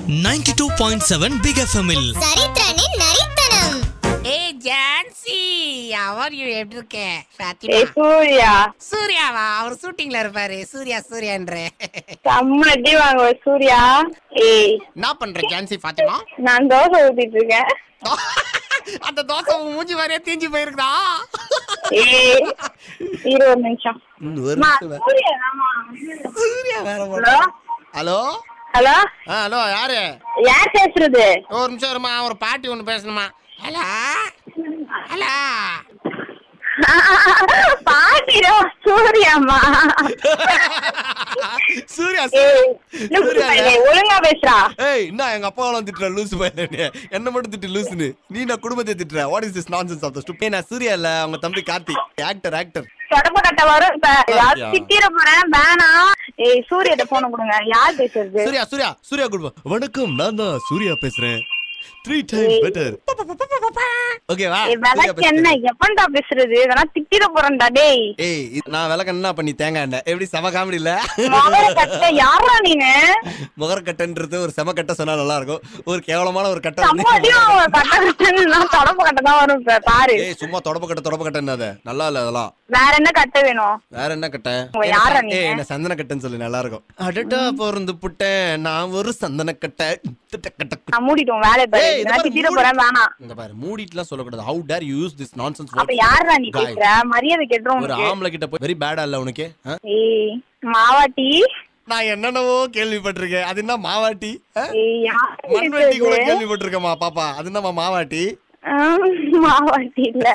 92.7 Big FM இல் சரித்திரனின் நரித்தனம். ஏய் Jhansi, how are you? எப்படி இருக்க? பாத்திமா. சூர்யா. சூர்யாவா? அவர் ஷூட்டிங்ல இருப்பாரு. சூர்யான்ற. சம்மடி வாங்க சூர்யா. ஏய், என்ன பண்ற ஜான்சி பாத்திமா? நான் தோசை ஊத்திட்டு இருக்கேன். அந்த தோசை மூஞ்சி வரைய தீஞ்சு போயிருக்குதா? ஏய், இரு ஒரு நிமிஷம். சூர்யா வேற. Hello hello. ஹலோ, யாரு? யார் பேசுறது? ஒரு நிமிஷம் இருமா, ஒரு பாட்டி ஒண்ணு பேசணுமா? Hello hello. பாட்டிரோ சூர்யாமா. சூர்யா ஒழுங்கா பேசுறா. ஏய், என்ன எங்க அப்பாவெல்லாம் திட்டுற லூசு பையன், என்ன மட்டும் திட்டு லூசுன்னு. நீ நான் குடும்பத்தை திட்டுற. What is this nonsense of the stupid? நான் சூர்யா இல்ல, அவங்க தம்பி கார்த்திக், ஆக்டர். தொடப்ப கட்ட வரும். திட்டிர போறேன் வேணா. ஏய், சூர்யாட்ட போன கொடுங்க. யார் பேசுறது? சூர்யா குடும்பம். வணக்கம், நான் தான் சூர்யா பேசுறேன். 3 times better. ஓகேவா? என்ன எப்பண்டா பேசுறது? இதெல்லாம் திட்டிர போறேன்டா. டேய், ஏய், நான் விளக்கம் என்ன பண்ணி தேங்காய் எப்படி செம காமெடி இல்ல? யாரா நீங்க? முகரக்கட்டன்றது ஒரு செம கட்ட சொன்னா நல்லா இருக்கும். ஒரு கேவலமான ஒரு கட்ட தொடப்ப கட்ட தான் வரும் பாரு. ஏய், சும்மா தொடப்ப கட்ட என்னது நல்லா இல்ல. அதெல்லாம் வேற என்ன கட்ட வேணும்? வேற என்ன கட்ட? யாரா நீங்க? ஏய், என்ன சந்தன கட்டன்னு சொல்லி நல்லா இருக்கும். அடடா பொருந்து புட்டேன் நான் ஒரு சந்தன கட்ட. நான் மூடிட்டோம் வேலை பாரு. நான் திட்டிர போறேன் வேணாம். இங்க பாரு, மூடிட்டுலாம் சொல்லக்கூடாது. How dare you use this nonsense word? அப்ப யாரா நீ பேசுற? மரியாதை கேட்றோம். ஒரு ஆம்பளை கிட்ட போய் வெரி பேடா இல்ல உனக்கு? ஏய் மாவாட்டி. நான் என்னென்னவோ கேள்விப்பட்டிருக்கேன். அது என்ன மாவாட்டி? ஏய், மண்வெட்டி கூட கேள்விப்பட்டிருக்கேமா பாப்பா. அது என்னமா மாவாட்டி? மாவாட்டி இல்ல.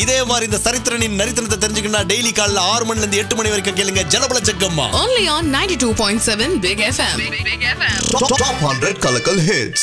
இதே மாதிரி இந்த சரித்திரனின் நரித்தனத்தை தெரிஞ்சுக்கணும்னா டெய்லி காலைல 6 மணில இருந்து 8 மணி வரைக்கும் கேளுங்க ஜலபல Jakkamma. Only on 92.7 Big FM. Top 100 Kalakal hits.